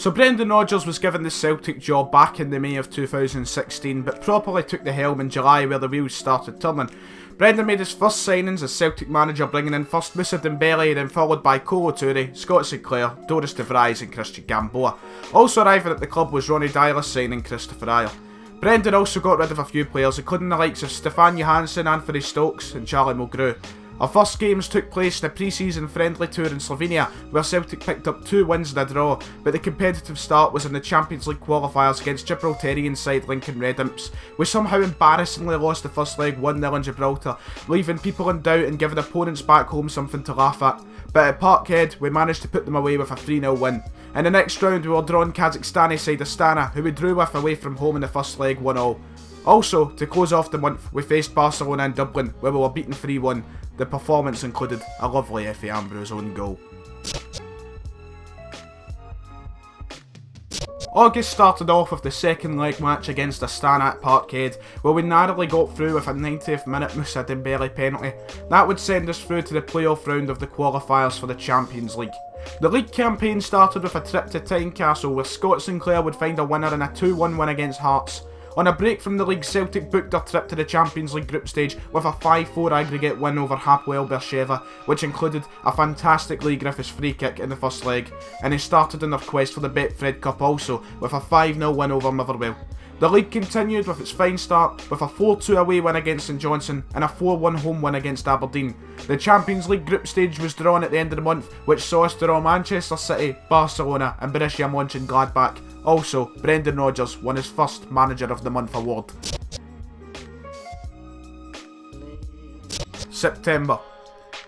So Brendan Rodgers was given the Celtic job back in the May of 2016, but properly took the helm in July where the wheels started turning. Brendan made his first signings as Celtic manager, bringing in first Moussa Dembele, then followed by Kolo Touré, Scott Sinclair, Doris de Vries and Christian Gamboa. Also arriving at the club was Ronny Deila signing Christopher Ajer. Brendan also got rid of a few players, including the likes of Stefan Johansson, Anthony Stokes and Charlie Mulgrew. Our first games took place in a pre-season friendly tour in Slovenia, where Celtic picked up 2 wins and a draw, but the competitive start was in the Champions League qualifiers against Gibraltarian side Lincoln Red Imps. We somehow embarrassingly lost the first leg 1-0 in Gibraltar, leaving people in doubt and giving opponents back home something to laugh at. But at Parkhead, we managed to put them away with a 3-0 win. In the next round, we were drawn Kazakhstani side Astana, who we drew with away from home in the first leg 1-0. Also, to close off the month, we faced Barcelona in Dublin, where we were beaten 3-1. The performance included a lovely Efe Ambrose own goal. August started off with the second leg match against Astana at Parkhead, where we narrowly got through with a 90th minute Moussa Dembele penalty. That would send us through to the playoff round of the qualifiers for the Champions League. The league campaign started with a trip to Tynecastle, where Scott Sinclair would find a winner in a 2-1 win against Hearts. On a break from the league, Celtic booked their trip to the Champions League group stage with a 5-4 aggregate win over Hapoel Beersheva, which included a fantastic Lee Griffiths free kick in the first leg, and they started in their quest for the Betfred Cup also with a 5-0 win over Motherwell. The league continued with its fine start with a 4-2 away win against St Johnstone and a 4-1 home win against Aberdeen. The Champions League group stage was drawn at the end of the month, which saw us draw Manchester City, Barcelona and Borussia Mönchengladbach. Also, Brendan Rodgers won his first Manager of the Month award. September.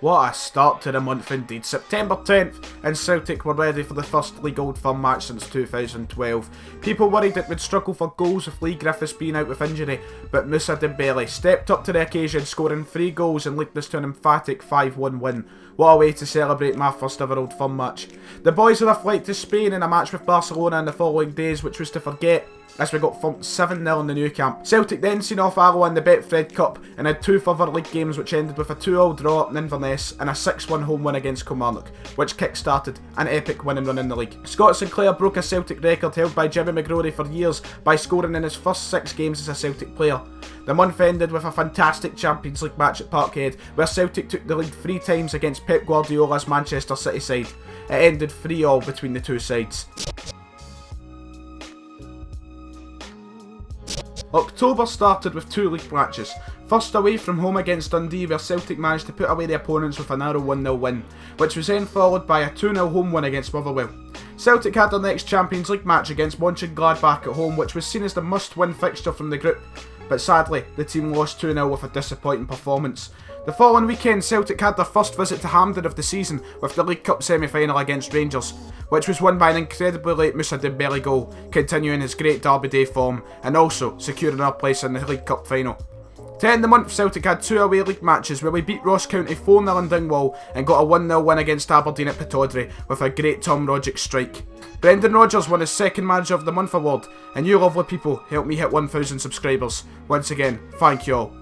What a start to the month indeed. September 10th and Celtic were ready for the first League Old Firm match since 2012. People worried it would struggle for goals with Lee Griffiths being out with injury, but Moussa Dembele stepped up to the occasion, scoring 3 goals and leading us to an emphatic 5-1 win. What a way to celebrate my first ever Old Firm match. The boys had a flight to Spain in a match with Barcelona in the following days, which was to forget, as we got thumped 7-0 in the Nou Camp. Celtic then seen off Alloa in the Betfred Cup and had 2 further league games which ended with a 2-2 draw at Inverness and a 6-1 home win against Kilmarnock, which kick-started an epic winning run in the league. Scott Sinclair broke a Celtic record held by Jimmy McGrory for years by scoring in his first 6 games as a Celtic player. The month ended with a fantastic Champions League match at Parkhead, where Celtic took the lead 3 times against Pep Guardiola's Manchester City side. It ended 3-3 between the 2 sides. October started with 2 league matches. First away from home against Dundee, where Celtic managed to put away the opponents with a narrow 1-0 win, which was then followed by a 2-0 home win against Motherwell. Celtic had their next Champions League match against Mönchengladbach at home, which was seen as the must-win fixture from the group, but sadly the team lost 2-0 with a disappointing performance. The following weekend, Celtic had their first visit to Hampden of the season with the League Cup semi-final against Rangers, which was won by an incredibly late Moussa Dembele goal, continuing his great Derby Day form and also securing our place in the League Cup final. To end the month, Celtic had 2 away league matches where we beat Ross County 4-0 in Dingwall and got a 1-0 win against Aberdeen at Pittodrie with a great Tom Rogic strike. Brendan Rodgers won his second Manager of the Month award, and you lovely people helped me hit 1,000 subscribers. Once again, thank you all.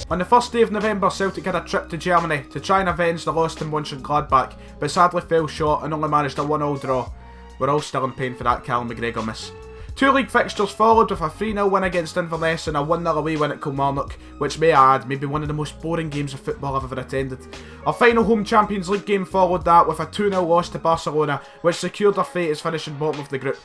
On the first day of November, Celtic had a trip to Germany to try and avenge the loss to Mönchengladbach, but sadly fell short and only managed a 1-1 draw. We're all still in pain for that Callum McGregor miss. 2 league fixtures followed with a 3-0 win against Inverness and a 1-0 away win at Kilmarnock, which may I add may be one of the most boring games of football I've ever attended. Our final home Champions League game followed that with a 2-0 loss to Barcelona, which secured their fate as finishing bottom of the group.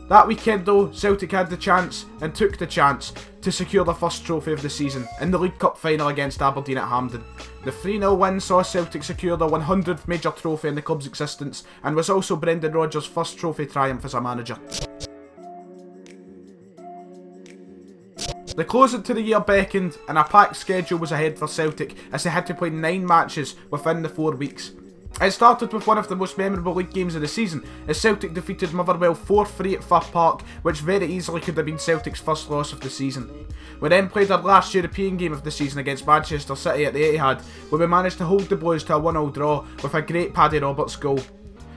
That weekend though, Celtic had the chance, and took the chance, to secure their first trophy of the season in the League Cup final against Aberdeen at Hampden. The 3-0 win saw Celtic secure their 100th major trophy in the club's existence, and was also Brendan Rodgers' first trophy triumph as a manager. The closing to the year beckoned, and a packed schedule was ahead for Celtic as they had to play 9 matches within the 4 weeks. It started with one of the most memorable league games of the season, as Celtic defeated Motherwell 4-3 at Fir Park, which very easily could have been Celtic's first loss of the season. We then played our last European game of the season against Manchester City at the Etihad, where we managed to hold the Blues to a 1-1 draw with a great Paddy Roberts goal.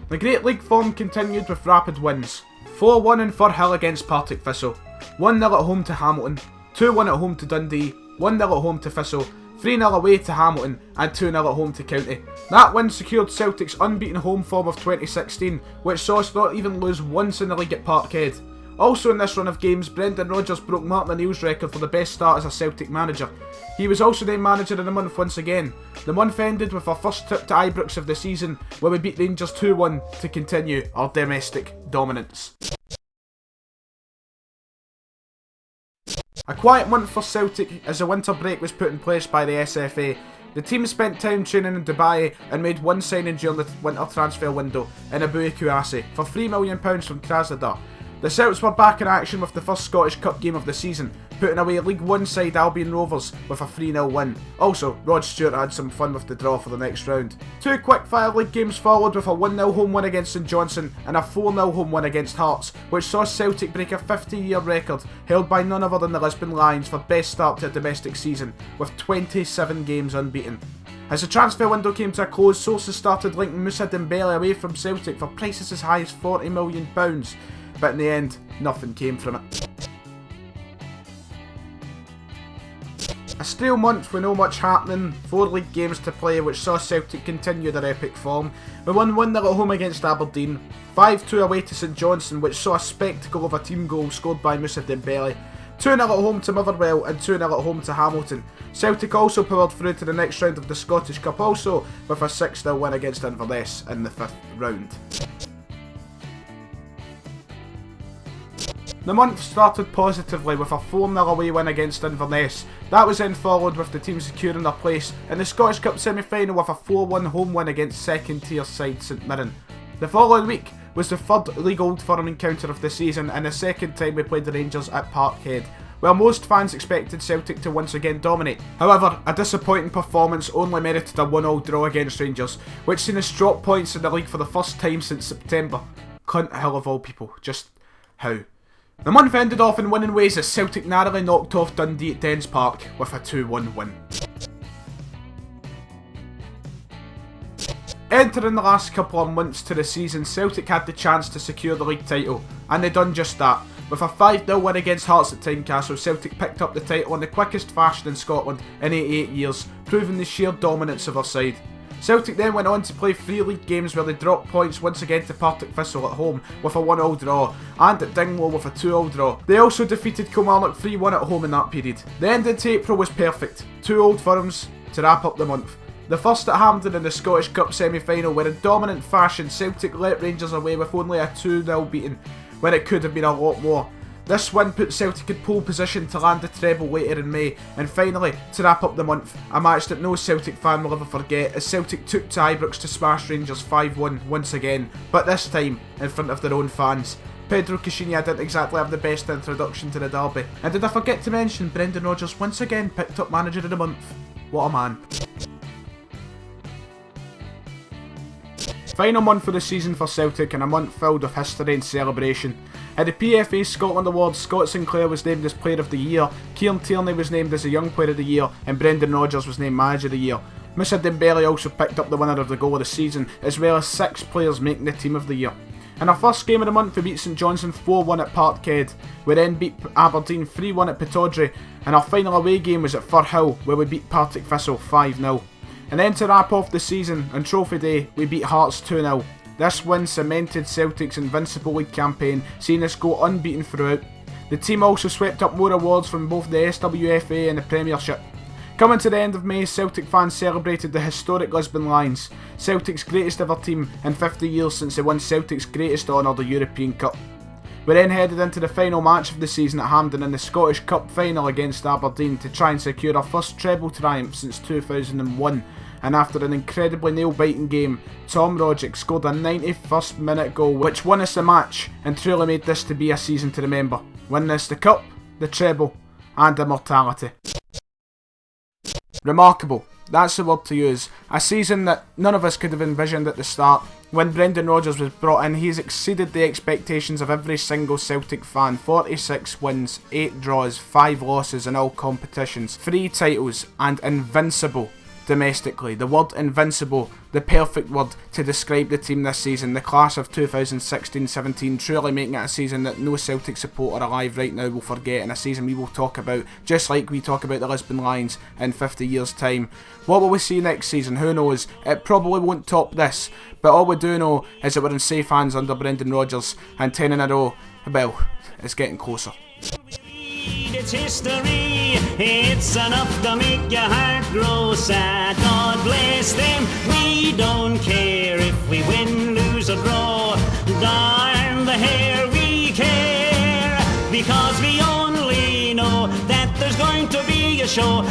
The great league form continued with rapid wins. 4-1 in Firhill against Partick Thistle, 1-0 at home to Hamilton, 2-1 at home to Dundee, 1-0 at home to Thistle, 3-0 away to Hamilton and 2-0 at home to County. That win secured Celtic's unbeaten home form of 2016, which saw us not even lose once in the league at Parkhead. Also in this run of games, Brendan Rodgers broke Martin O'Neill's record for the best start as a Celtic manager. He was also named manager of the month once again. The month ended with our first trip to Ibrox of the season, where we beat Rangers 2-1 to continue our domestic dominance. A quiet month for Celtic as the winter break was put in place by the SFA. The team spent time training in Dubai and made one signing during the winter transfer window in Abu Kouassi for £3 million from Krasnodar. The Celts were back in action with the first Scottish Cup game of the season, putting away League One side Albion Rovers with a 3-0 win. Also, Rod Stewart had some fun with the draw for the next round. Two quick-fire league games followed with a 1-0 home win against St Johnstone and a 4-0 home win against Hearts, which saw Celtic break a 50-year record held by none other than the Lisbon Lions for best start to a domestic season, with 27 games unbeaten. As the transfer window came to a close, sources started linking Moussa Dembele away from Celtic for prices as high as £40 million, but in the end, nothing came from it. A stale month with no much happening, 4 league games to play which saw Celtic continue their epic form. We won 1-0 at home against Aberdeen, 5-2 away to St Johnstone which saw a spectacle of a team goal scored by Moussa Dembele, 2-0 at home to Motherwell and 2-0 at home to Hamilton. Celtic also powered through to the next round of the Scottish Cup also with a 6-0 win against Inverness in the 5th round. The month started positively with a 4-0 away win against Inverness. That was then followed with the team securing their place in the Scottish Cup semi-final with a 4-1 home win against second tier side St Mirren. The following week was the third League Old Firm encounter of the season and the second time we played the Rangers at Parkhead, where most fans expected Celtic to once again dominate. However, a disappointing performance only merited a 1-1 draw against Rangers, which seen us drop points in the league for the first time since September. Cunt hell of all people, just how? The month ended off in winning ways as Celtic narrowly knocked off Dundee at Dens Park with a 2-1 win. Entering the last couple of months to the season, Celtic had the chance to secure the league title, and they done just that. With a 5-0 win against Hearts at Tynecastle, Celtic picked up the title in the quickest fashion in Scotland in 88 years, proving the sheer dominance of our side. Celtic then went on to play 3 league games where they dropped points once again to Partick Thistle at home with a 1-1 draw, and at Dingwall with a 2-2 draw. They also defeated Kilmarnock 3-1 at home in that period. The end into April was perfect, 2 Old Firms to wrap up the month. The first at Hampden in the Scottish Cup semi-final, where in dominant fashion Celtic let Rangers away with only a 2-0 beating, when it could have been a lot more. This win put Celtic in pole position to land the treble later in May, and finally, to wrap up the month, a match that no Celtic fan will ever forget as Celtic took to Ibrox to smash Rangers 5-1 once again, but this time in front of their own fans. Pedro Caixinha didn't exactly have the best introduction to the derby, and did I forget to mention Brendan Rodgers once again picked up manager of the month? What a man. Final month of the season for Celtic and a month filled with history and celebration. At the PFA Scotland Awards, Scott Sinclair was named as Player of the Year, Kieran Tierney was named as the Young Player of the Year, and Brendan Rodgers was named Manager of the Year. Moussa Dembele also picked up the winner of the goal of the season, as well as 6 players making the Team of the Year. In our first game of the month, we beat St Johnstone 4-1 at Parkhead. We then beat Aberdeen 3-1 at Pittodrie, and our final away game was at Firhill, where we beat Partick Thistle 5-0. And then to wrap off the season, on Trophy Day, we beat Hearts 2-0. This win cemented Celtic's Invincible League campaign, seeing us go unbeaten throughout. The team also swept up more awards from both the SWFA and the Premiership. Coming to the end of May, Celtic fans celebrated the historic Lisbon Lions, Celtic's greatest ever team in 50 years since they won Celtic's greatest honour, the European Cup. We then headed into the final match of the season at Hampden in the Scottish Cup final against Aberdeen to try and secure our first treble triumph since 2001. And after an incredibly nail-biting game, Tom Rogic scored a 91st minute goal which won us the match and truly made this to be a season to remember, winning us the cup, the treble and immortality. Remarkable, that's the word to use. A season that none of us could have envisioned at the start. When Brendan Rodgers was brought in, he's exceeded the expectations of every single Celtic fan. 46 wins, 8 draws, 5 losses in all competitions, 3 titles and invincible. domestically. The word invincible, the perfect word to describe the team this season. The class of 2016-17 truly making it a season that no Celtic supporter alive right now will forget, and a season we will talk about just like we talk about the Lisbon Lions in 50 years time. What will we see next season? Who knows? It probably won't top this, but all we do know is that we're in safe hands under Brendan Rodgers, and 10 in a row, well, it's getting closer. It's history, it's enough to make your heart grow sad. God bless them, we don't care if we win, lose or draw. Darn the hair, we care, because we only know that there's going to be a show.